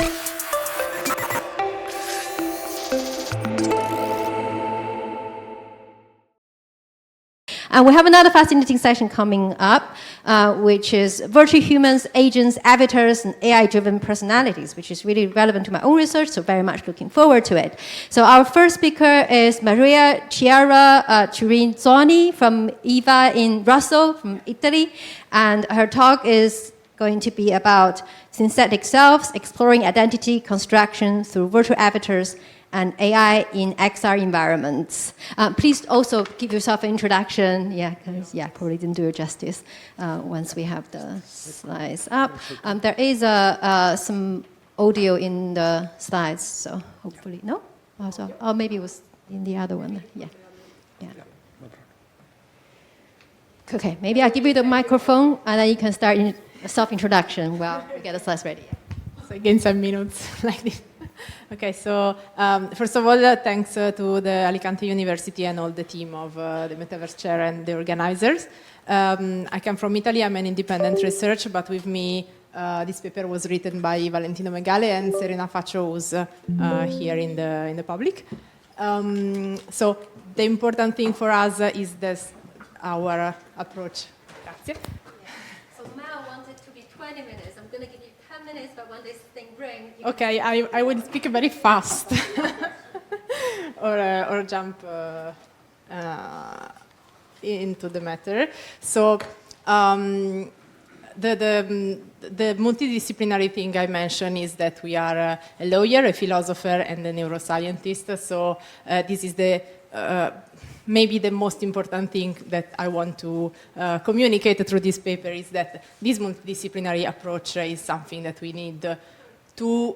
And we have another fascinating session coming up, which is virtual humans, agents, avatars, and AI-driven personalities, which is really relevant to my own research, so very much looking forward to it. So our first speaker is Mariachiara Tirinzoni from EVA in Russell, from Italy, and her talk is going to be about synthetic selves, exploring identity construction through virtual avatars, and AI in XR environments. Please also give yourself an introduction. Yeah, because probably didn't do it justice once we have the slides up. There is some audio in the slides, so hopefully, no? Oh, maybe it was in the other one. Yeah. Okay, maybe I'll give you the microphone and then you can start a self-introduction while we get the slides ready. So again, 10 minutes like this. Okay, so first of all, thanks to the Alicante University and all the team of the Metaverse chair and the organizers. I come from Italy, I'm an independent researcher, but with me, this paper was written by Valentino Megale and Serena Faccio, who's here in the public. So the important thing for us is this, our approach. Grazie. So Mel wanted to be 20 minutes. I'm going to give you 10 minutes, but when this thing rings... Okay, I will speak very fast. or jump into the matter. So the multidisciplinary thing I mentioned is that we are a lawyer, a philosopher, and a neuroscientist. So this is the maybe the most important thing that I want to communicate through this paper is that this multidisciplinary approach is something that we need to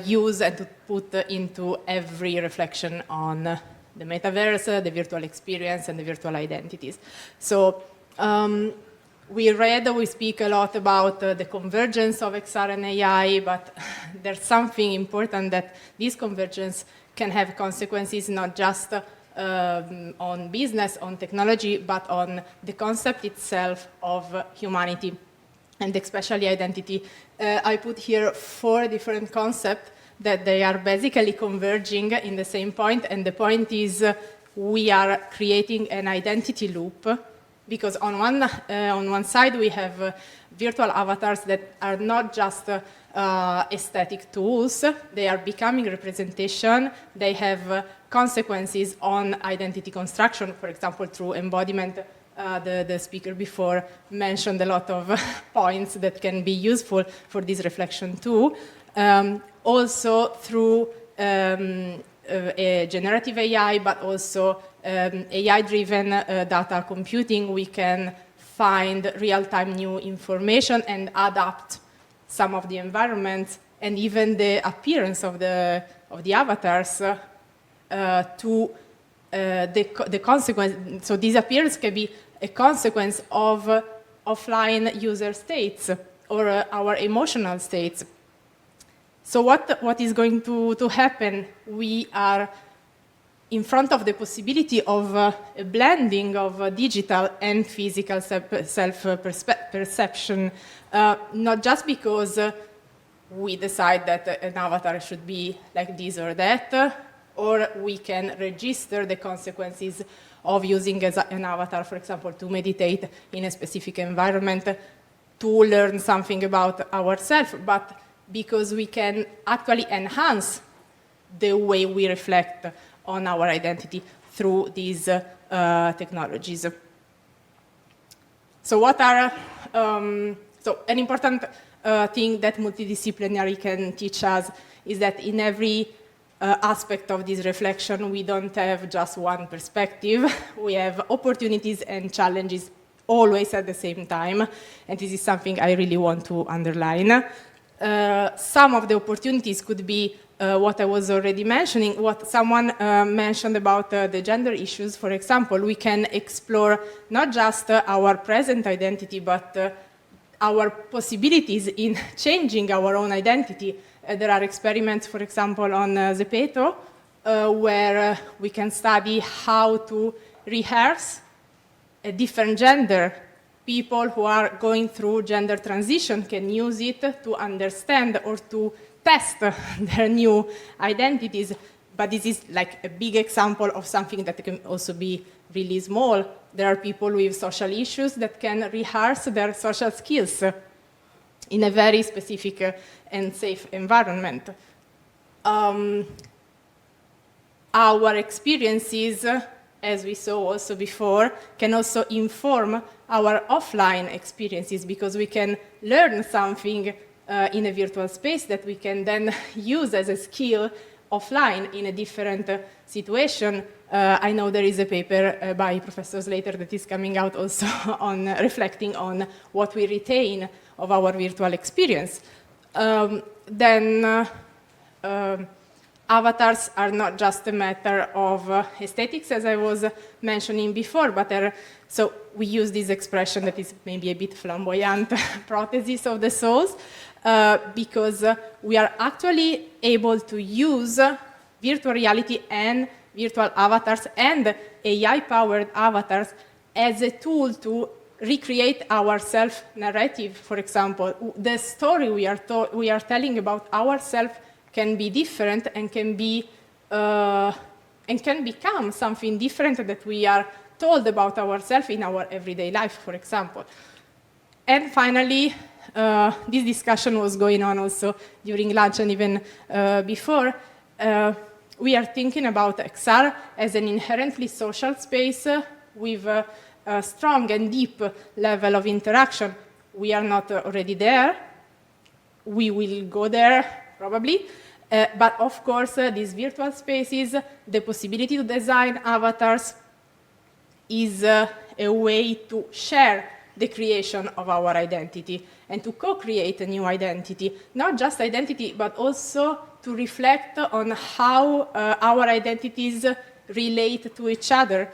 use and to put into every reflection on the metaverse, the virtual experience, and the virtual identities. So we speak a lot about the convergence of XR and AI, but there's something important that this convergence can have consequences not just on business, on technology, but on the concept itself of humanity and especially identity. I put here 4 different concepts that they are basically converging in the same point, and the point is we are creating an identity loop because on one side we have virtual avatars that are not just aesthetic tools, they are becoming representation, they have consequences on identity construction, for example, through embodiment. The speaker before mentioned a lot of points that can be useful for this reflection too. Also through a generative AI, but also AI-driven data computing, we can find real-time new information and adapt some of the environments and even the appearance of the avatars to the consequence. So this appearance can be a consequence of offline user states or our emotional states. So what is going to happen? We are in front of the possibility of a blending of digital and physical self-perception, not just because we decide that an avatar should be like this or that, or we can register the consequences of using an avatar, for example, to meditate in a specific environment, to learn something about ourselves, but because we can actually enhance the way we reflect on our identity through these technologies. So what are, so an important thing that multidisciplinary can teach us is that in every aspect of this reflection, we don't have just one perspective. We have opportunities and challenges always at the same time, and this is something I really want to underline. Some of the opportunities could be what I was already mentioning, what someone mentioned about the gender issues. For example, we can explore not just our present identity, but our possibilities in changing our own identity. There are experiments, for example, on Zepeto, where we can study how to rehearse a different gender. People who are going through gender transition can use it to understand or to test their new identities. But this is like a big example of something that can also be really small. There are people with social issues that can rehearse their social skills in a very specific and safe environment. Our experiences, as we saw also before, can also inform our offline experiences, because we can learn something in a virtual space that we can then use as a skill offline in a different situation. I know there is a paper by Professor Slater that is coming out also on reflecting on what we retain of our virtual experience. Avatars are not just a matter of aesthetics, as I was mentioning before, but so we use this expression that is maybe a bit flamboyant, prothesis of the souls, because we are actually able to use virtual reality and virtual avatars and AI-powered avatars as a tool to recreate our self-narrative, for example. The story we are telling about ourselves can be different and can become something different that we are told about ourselves in our everyday life, for example. And finally, this discussion was going on also during lunch and even before. We are thinking about XR as an inherently social space with a strong and deep level of interaction. We are not already there. We will go there, probably. But of course, these virtual spaces, the possibility to design avatars is a way to share the creation of our identity and to co-create a new identity. Not just identity, but also to reflect on how our identities relate to each other.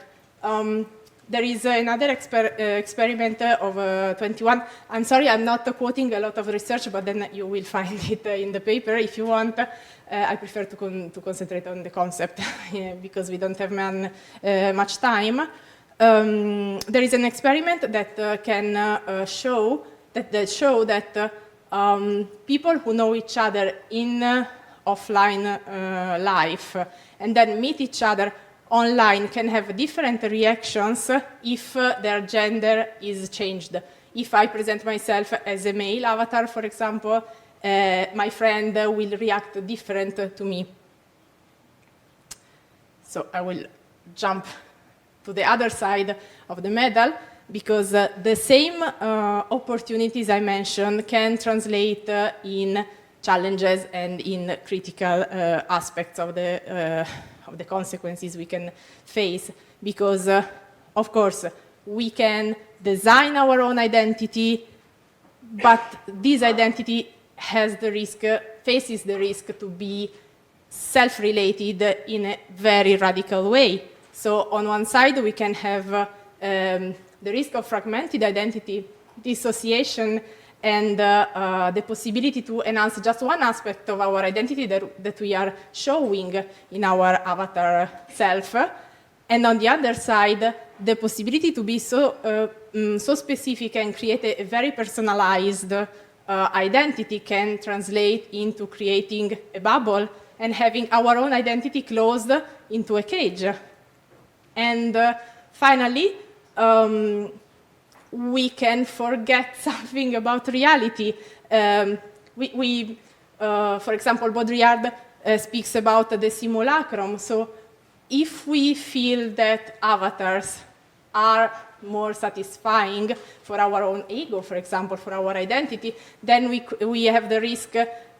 There is another experiment of 21. I'm sorry, I'm not quoting a lot of research, but then you will find it in the paper if you want. I prefer to concentrate on the concept because we don't have much time. There is an experiment that can show that people who know each other in offline life and then meet each other online can have different reactions if their gender is changed. If I present myself as a male avatar, for example, my friend will react different to me. So I will jump to the other side of the medal, because the same opportunities I mentioned can translate in challenges and in critical aspects of the consequences we can face, because, of course, we can design our own identity, but this identity faces the risk to be self-related in a very radical way. So on one side, we can have the risk of fragmented identity, dissociation, and the possibility to enhance just one aspect of our identity that we are showing in our avatar self. And on the other side, the possibility to be so specific and create a very personalized identity can translate into creating a bubble and having our own identity closed into a cage. And finally, we can forget something about reality. For example, Baudrillard speaks about the simulacrum. So if we feel that avatars are more satisfying for our own ego, for example, for our identity, then we have the risk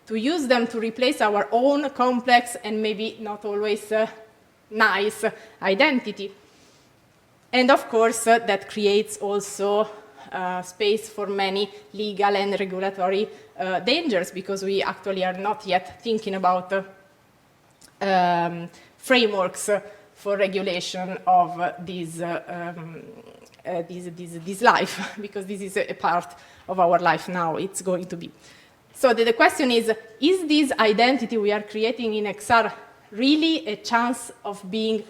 to use them to replace our own complex and maybe not always nice identity. And of course, that creates also space for many legal and regulatory dangers, because we actually are not yet thinking about frameworks for regulation of this life, because this is a part of our life now. It's going to be. So the question is this identity we are creating in XR really a chance of being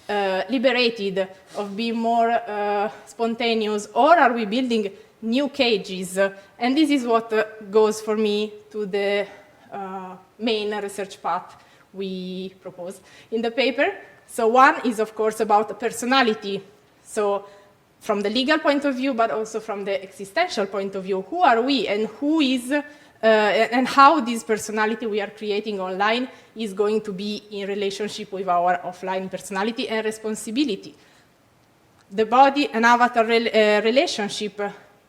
liberated, of being more spontaneous, or are we building new cages? And this is what goes for me to the main research path we propose in the paper. So one is, of course, about personality. So from the legal point of view, but also from the existential point of view, who are we and who is, and how this personality we are creating online is going to be in relationship with our offline personality and responsibility. The body and avatar relationship,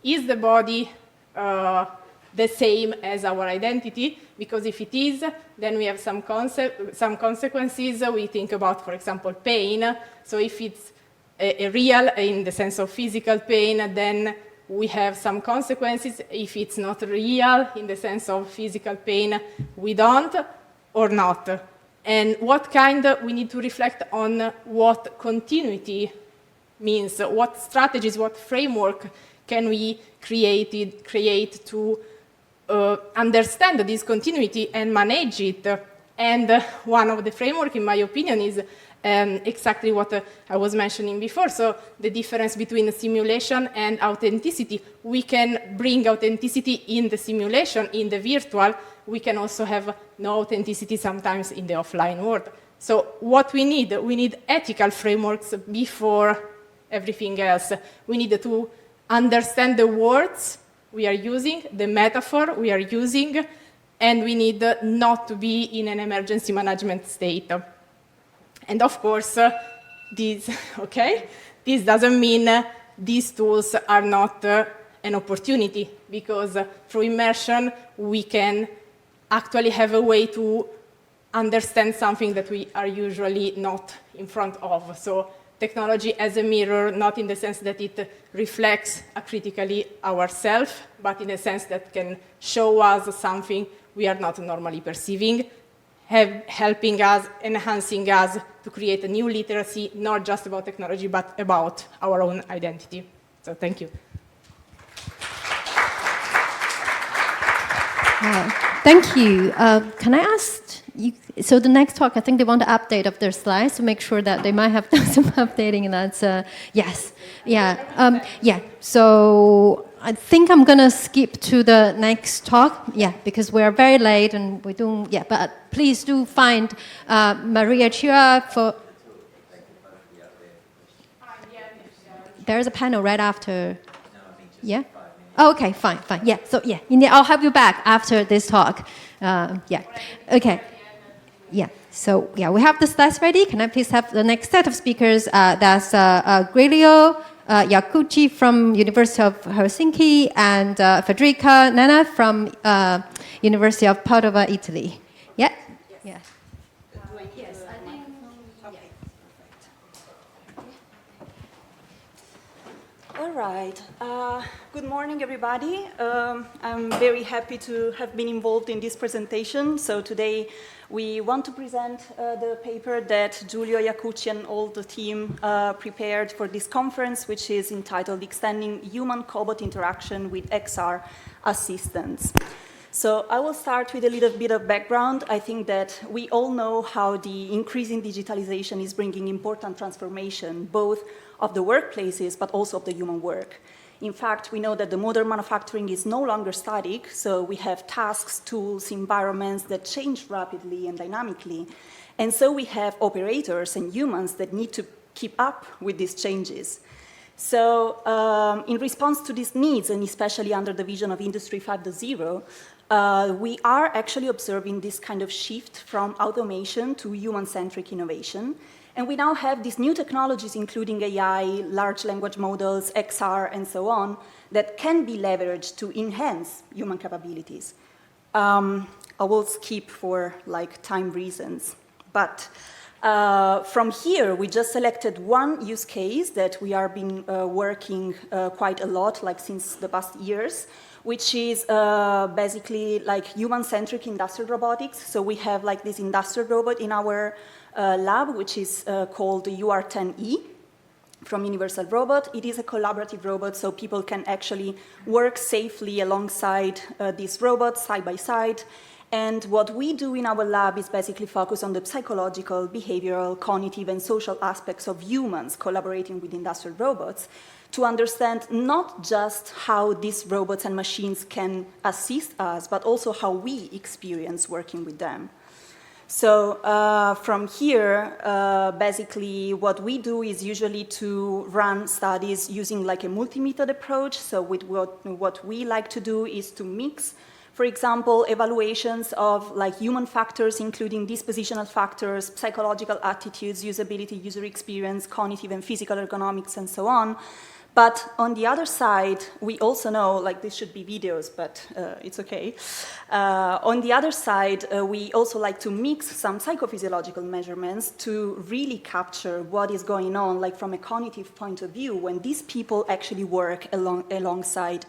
is the body the same as our identity? Because if it is, then we have some consequences. We think about, for example, pain. So if it's a real, in the sense of physical pain, then we have some consequences. If it's not real, in the sense of physical pain, we don't, or not. And what kind, we need to reflect on what continuity means, what strategies, what framework can we create to understand this continuity and manage it. And one of the framework, in my opinion, is exactly what I was mentioning before. So the difference between simulation and authenticity. We can bring authenticity in the simulation, in the virtual. We can also have no authenticity sometimes in the offline world. So what we need ethical frameworks before everything else. We need to understand the words we are using, the metaphor we are using, and we need not to be in an emergency management state. And of course, this doesn't mean these tools are not an opportunity, because through immersion, we can actually have a way to understand something that we are usually not in front of. So technology as a mirror, not in the sense that it reflects critically ourselves, but in the sense that can show us something we are not normally perceiving, helping us, enhancing us to create a new literacy, not just about technology, but about our own identity. So thank you. Thank you. Can I ask you, so the next talk, I think they want an update of their slides to make sure that they might have done some updating, and that's, yes. Yeah. Yeah. So I think I'm going to skip to the next talk, yeah, because we're very late and we don't, yeah, but please do find Mariachiara for... There's a panel right after, yeah? Oh, okay, fine. Yeah, so yeah, I'll have you back after this talk. Yeah, okay. Yeah, so yeah, we have the slides ready. Can I please have the next set of speakers? That's Giulio, Jacucci from University of Helsinki, and Federica, Nenna from University of Padova, Italy. Yeah? Yes. Yes, I think... Okay. All right. Good morning, everybody. I'm very happy to have been involved in this presentation. So today we want to present the paper that Giulio, Jacucci, and all the team prepared for this conference, which is entitled Extending Human-Cobot Interaction with XR Assistants. So I will start with a little bit of background. I think that we all know how the increasing digitalization is bringing important transformation, both of the workplaces, but also of the human work. In fact, we know that the modern manufacturing is no longer static, so we have tasks, tools, environments that change rapidly and dynamically. And so we have operators and humans that need to keep up with these changes. So in response to these needs, and especially under the vision of Industry 5.0, we are actually observing this kind of shift from automation to human-centric innovation. And we now have these new technologies, including AI, large language models, XR, and so on, that can be leveraged to enhance human capabilities. I will skip for time reasons. But from here, we just selected one use case that we have been working quite a lot, since the past years, which is basically human-centric industrial robotics. So we have this industrial robot in our lab, which is called the UR10E from Universal Robot. It is a collaborative robot, so people can actually work safely alongside this robot side by side. And what we do in our lab is basically focus on the psychological, behavioral, cognitive, and social aspects of humans collaborating with industrial robots to understand not just how these robots and machines can assist us, but also how we experience working with them. So from here, basically what we do is usually to run studies using like a multi-method approach. So with what we like to do is to mix, for example, evaluations of like human factors, including dispositional factors, psychological attitudes, usability, user experience, cognitive and physical ergonomics, and so on. But on the other side, we also know, like this should be videos, but it's okay. On the other side, we also like to mix some psychophysiological measurements to really capture what is going on, like from a cognitive point of view, when these people actually work alongside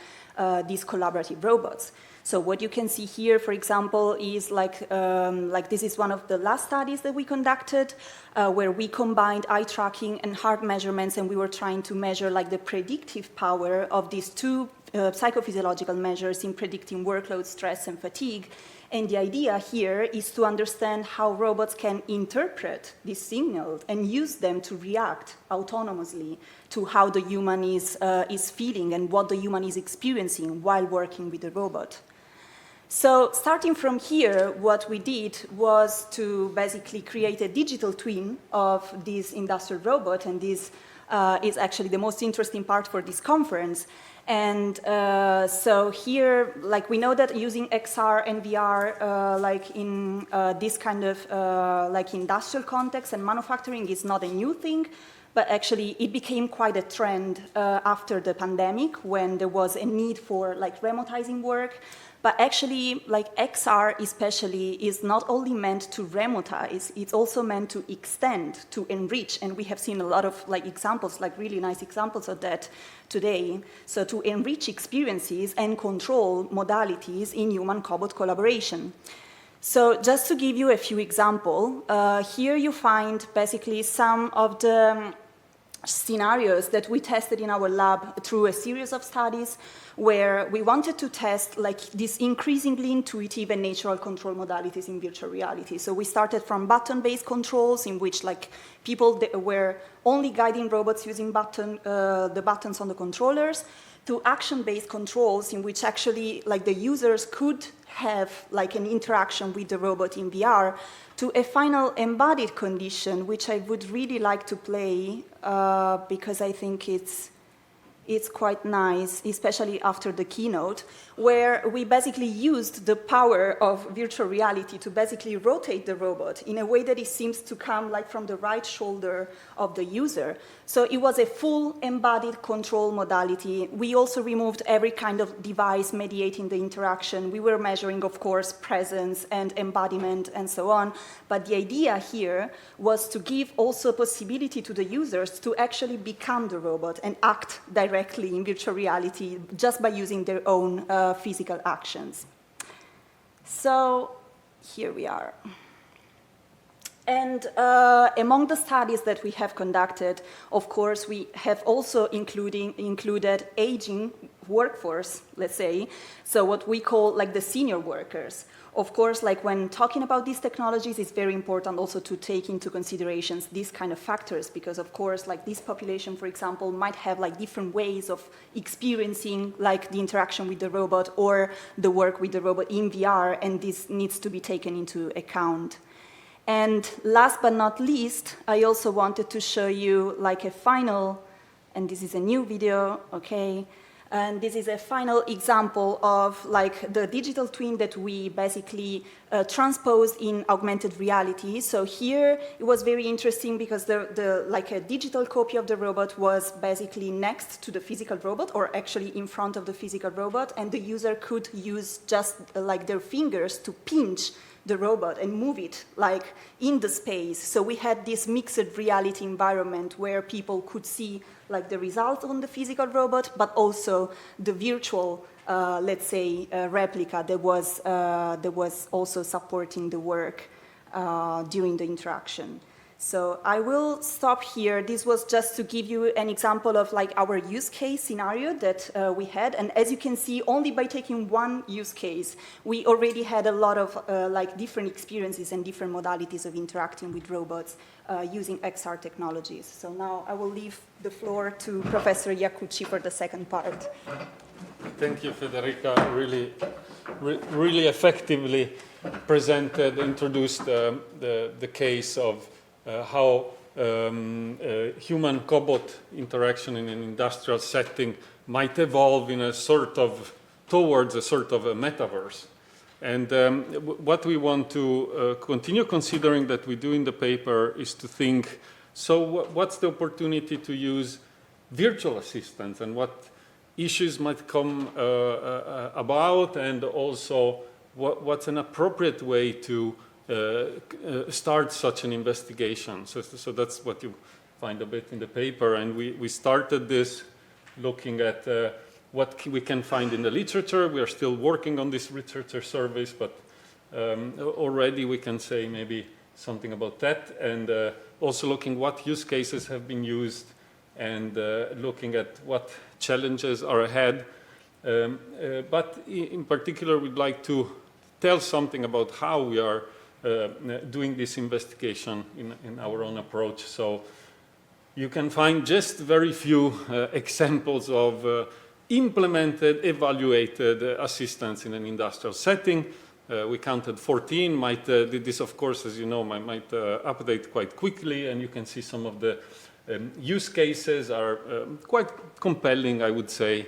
these collaborative robots. So what you can see here, for example, is like this is one of the last studies that we conducted, where we combined eye tracking and heart measurements, and we were trying to measure like the predictive power of these two psychophysiological measures in predicting workload, stress, and fatigue. And the idea here is to understand how robots can interpret these signals and use them to react autonomously to how the human is feeling and what the human is experiencing while working with the robot. So starting from here, what we did was to basically create a digital twin of this industrial robot, and this is actually the most interesting part for this conference. And so here, like we know that using XR and VR, like in this kind of like industrial context and manufacturing is not a new thing, but actually it became quite a trend after the pandemic when there was a need for like remotizing work. But actually, like XR especially is not only meant to remotize, it's also meant to extend, to enrich, and we have seen a lot of like examples, like really nice examples of that today. So to enrich experiences and control modalities in human-cobot collaboration. So just to give you a few examples, here you find basically some of the scenarios that we tested in our lab through a series of studies where we wanted to test like these increasingly intuitive and natural control modalities in virtual reality. So we started from button-based controls in which like people were only guiding robots using the buttons on the controllers, to action-based controls in which actually like the users could have like an interaction with the robot in VR, to a final embodied condition, which I would really like to play because I think it's quite nice, especially after the keynote, where we basically used the power of virtual reality to basically rotate the robot in a way that it seems to come like from the right shoulder of the user. So it was a full embodied control modality. We also removed every kind of device mediating the interaction. We were measuring, of course, presence and embodiment and so on. But the idea here was to give also possibility to the users to actually become the robot and act directly in virtual reality just by using their own physical actions. So here we are. And among the studies that we have conducted, of course, we have also included aging workforce, let's say, so what we call like the senior workers. Of course, like when talking about these technologies, it's very important also to take into considerations these kind of factors, because of course, like this population, for example, might have like different ways of experiencing like the interaction with the robot or the work with the robot in VR, and this needs to be taken into account. And last but not least, I also wanted to show you like a final, and this is a new video, okay? And this is a final example of like the digital twin that we basically transposed in augmented reality. So here it was very interesting because like a digital copy of the robot was basically next to the physical robot, or actually in front of the physical robot, and the user could use just like their fingers to pinch the robot and move it like in the space. So we had this mixed reality environment where people could see like the results on the physical robot, but also the virtual, let's say, replica that was also supporting the work during the interaction. So I will stop here. This was just to give you an example of like our use case scenario that we had. And as you can see, only by taking one use case, we already had a lot of like different experiences and different modalities of interacting with robots using XR technologies. So now I will leave the floor to Professor Jacucci for the second part. Thank you, Federica. Really effectively presented, introduced the case of how human-cobot interaction in an industrial setting might evolve in a sort of, towards a sort of a metaverse. And what we want to continue considering that we do in the paper is to think, so what's the opportunity to use virtual assistants and what issues might come about, and also what's an appropriate way to start such an investigation. So that's what you find a bit in the paper. And we started this looking at what we can find in the literature. We are still working on this literature surveys, but already we can say maybe something about that. And also looking what use cases have been used and looking at what challenges are ahead. But in particular, we'd like to tell something about how we are doing this investigation in our own approach. So you can find just very few examples of implemented, evaluated assistance in an industrial setting. We counted 14. This, of course, as you know, might update quite quickly, and you can see some of the use cases are quite compelling, I would say.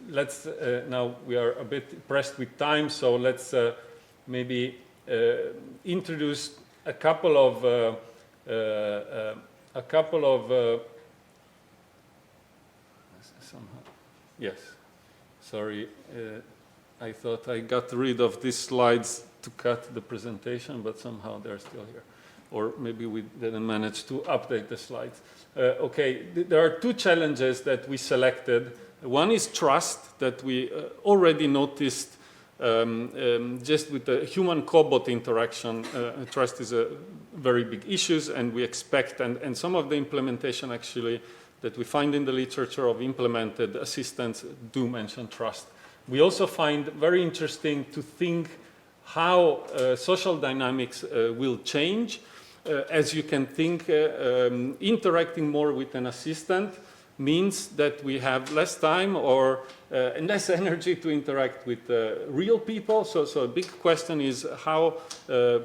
Let's now we are a bit pressed with time, so let's maybe introduce a couple of somehow. Yes, sorry, I thought I got rid of these slides to cut the presentation, but somehow they're still here. Or maybe we didn't manage to update the slides. Okay, there are two challenges that we selected. One is trust, that we already noticed just with the human-cobot interaction. Trust is a very big issue, and we expect, and some of the implementation actually that we find in the literature of implemented assistants do mention trust. We also find very interesting to think how social dynamics will change. As you can think, interacting more with an assistant means that we have less time or less energy to interact with real people. So a big question is how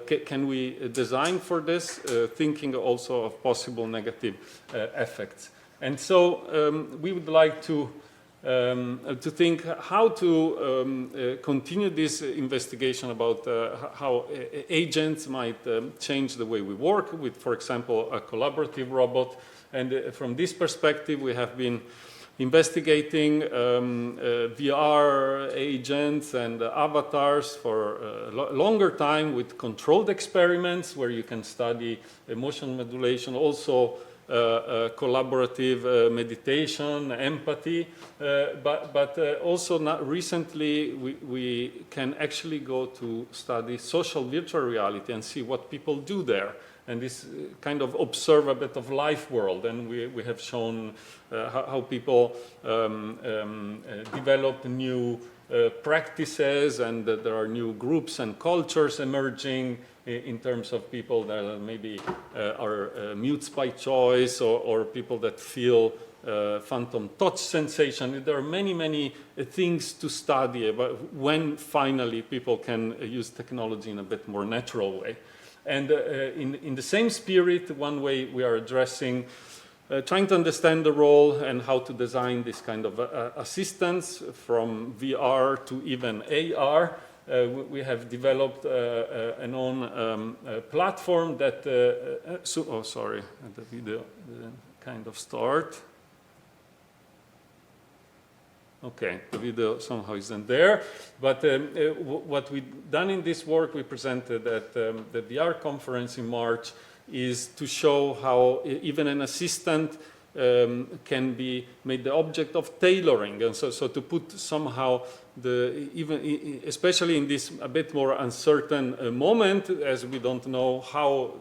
can we design for this, thinking also of possible negative effects. And so we would like to think how to continue this investigation about how agents might change the way we work with, for example, a collaborative robot. And from this perspective, we have been investigating VR agents and avatars for a longer time with controlled experiments where you can study emotion modulation, also collaborative meditation, empathy, but also not recently we can actually go to study social virtual reality and see what people do there. And this kind of observe a bit of life world, and we have shown how people develop new practices, and that there are new groups and cultures emerging in terms of people that maybe are mutes by choice, or people that feel phantom touch sensation. There are many things to study about when finally people can use technology in a bit more natural way. And in the same spirit, one way we are addressing, trying to understand the role and how to design this kind of assistance from VR to even AR. We have developed an own platform that, oh sorry, the video didn't kind of start. Okay, the video somehow isn't there, but what we've done in this work we presented at the VR conference in March is to show how even an assistant can be made the object of tailoring, and so to put somehow especially in this a bit more uncertain moment, as we don't know how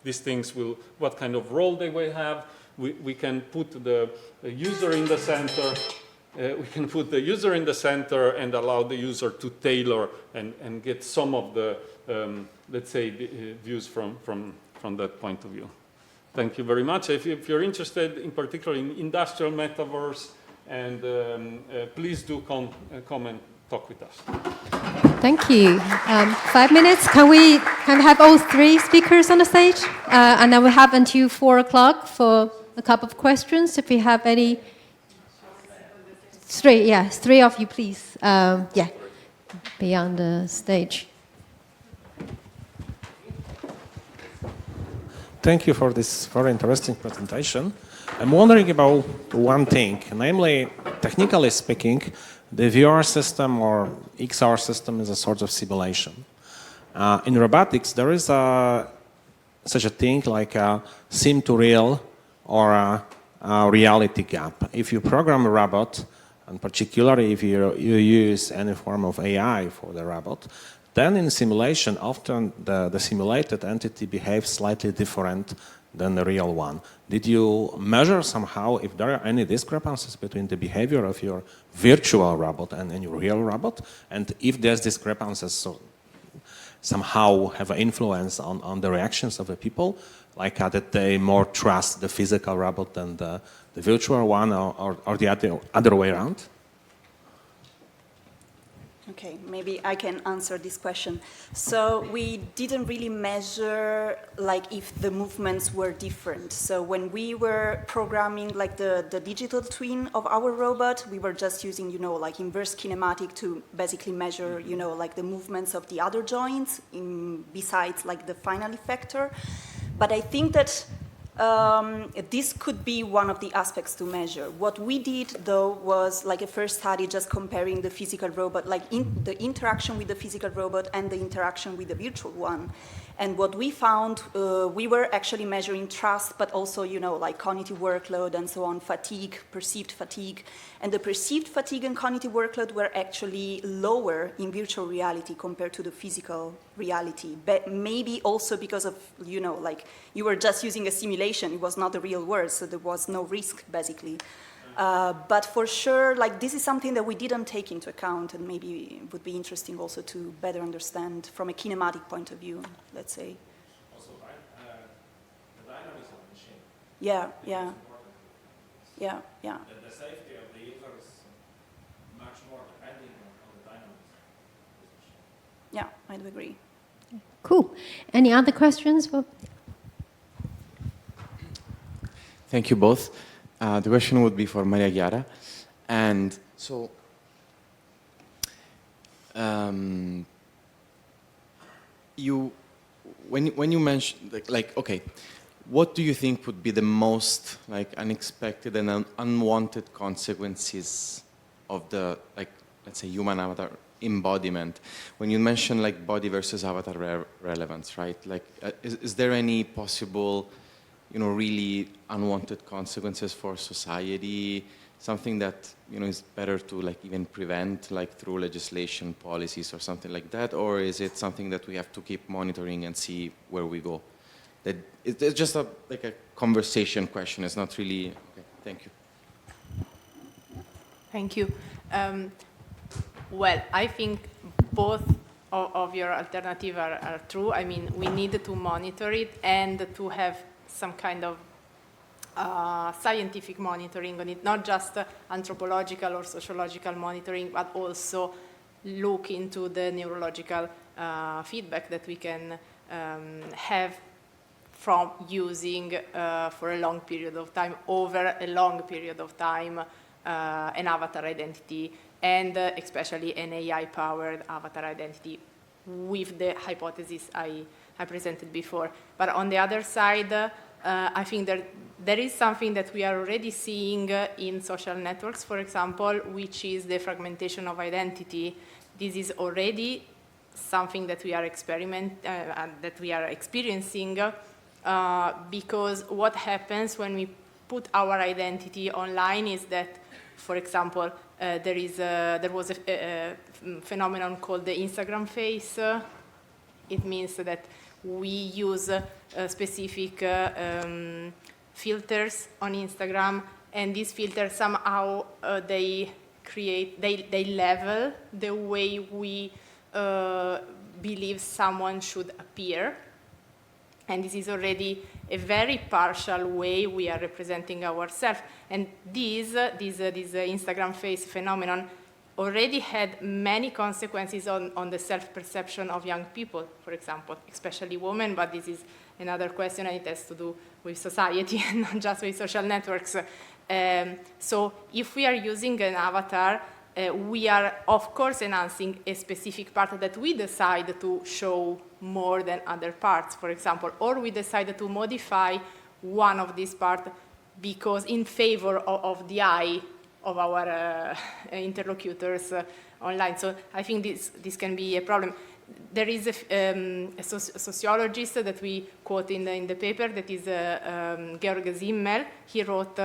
these things will, what kind of role they will have, we can put the user in the center. We can put the user in the center and allow the user to tailor and get some of the, let's say, views from that point of view. Thank you very much. If you're interested in particular in industrial metaverse, and please do come and talk with us. Thank you. 5 minutes. Can we have all three speakers on the stage? And then we have until 4 o'clock for a couple of questions. If we have any. Three of you, please. Yeah, be on the stage. Thank you for this very interesting presentation. I'm wondering about one thing, namely, technically speaking, the VR system or XR system is a sort of simulation. In robotics, there is such a thing like a sim to real or a reality gap. If you program a robot, and particularly if you use any form of AI for the robot, then in simulation, often the simulated entity behaves slightly different than the real one. Did you measure somehow if there are any discrepancies between the behavior of your virtual robot and your real robot? And if there's discrepancies, so somehow have an influence on the reactions of the people, like that they more trust the physical robot than the virtual one, or the other way around? Okay, maybe I can answer this question. So we didn't really measure like if the movements were different. So when we were programming like the digital twin of our robot, we were just using, like inverse kinematic to basically measure, like the movements of the other joints besides like the final effector. But I think that this could be one of the aspects to measure. What we did, though, was like a first study just comparing the physical robot, like the interaction with the physical robot and the interaction with the virtual one. And what we found, we were actually measuring trust, but also, like cognitive workload and so on, fatigue, perceived fatigue. And the perceived fatigue and cognitive workload were actually lower in virtual reality compared to the physical reality. But maybe also because of, like you were just using a simulation, it was not a real world, so there was no risk, basically. But for sure, like this is something that we didn't take into account, and maybe it would be interesting also to better understand from a kinematic point of view, let's say. Also, the dynamics of the machine. Yeah. The safety of the user is much more depending on the dynamics of the machine. Yeah, I do agree. Cool. Any other questions? Thank you both. The question would be for Mariachiara. And so, when you mentioned, okay, what do you think would be the most unexpected and unwanted consequences of the let's say human avatar embodiment? When you mention body versus avatar relevance, right? Is there any possible really unwanted consequences for society, something that, is better to even prevent, through legislation, policies, or something like that? Or is it something that we have to keep monitoring and see where we go? It's just a conversation question. It's not really, okay, thank you. Thank you. Well, I think both of your alternatives are true. I mean, we need to monitor it and to have some kind of scientific monitoring on it, not just anthropological or sociological monitoring, but also look into the neurological feedback that we can have from using for a long period of time, over a long period of time, an avatar identity, and especially an AI-powered avatar identity with the hypothesis I presented before. But on the other side, I think there is something that we are already seeing in social networks, for example, which is the fragmentation of identity. This is already something that we are experiencing because what happens when we put our identity online is that For example, there was a phenomenon called the Instagram face. It means that we use specific filters on Instagram, and these filters somehow they level the way we believe someone should appear. And this is already a very partial way we are representing ourselves. And this Instagram face phenomenon already had many consequences on the self-perception of young people, for example, especially women, but this is another question, and it has to do with society and not just with social networks. So if we are using an avatar, we are, of course, enhancing a specific part that we decide to show more than other parts, for example, or we decide to modify one of these parts because in favor of the eye of our interlocutors online. So I think this can be a problem. There is a sociologist that we quote in the paper that is Georg Simmel. He wrote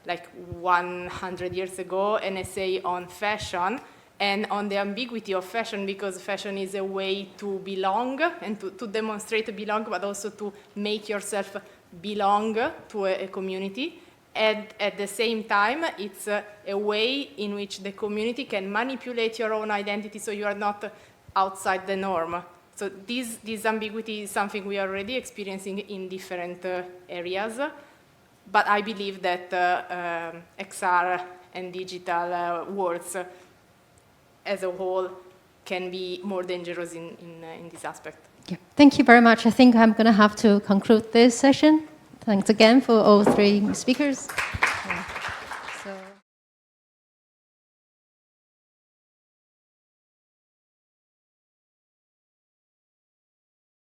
like 100 years ago an essay on fashion and on the ambiguity of fashion, because fashion is a way to belong and to demonstrate belong, but also to make yourself belong to a community. And at the same time, it's a way in which the community can manipulate your own identity so you are not outside the norm. So this ambiguity is something we are already experiencing in different areas. But I believe that XR and digital worlds as a whole can be more dangerous in this aspect. Yeah. Thank you very much. I think I'm going to have to conclude this session. Thanks again for all three speakers.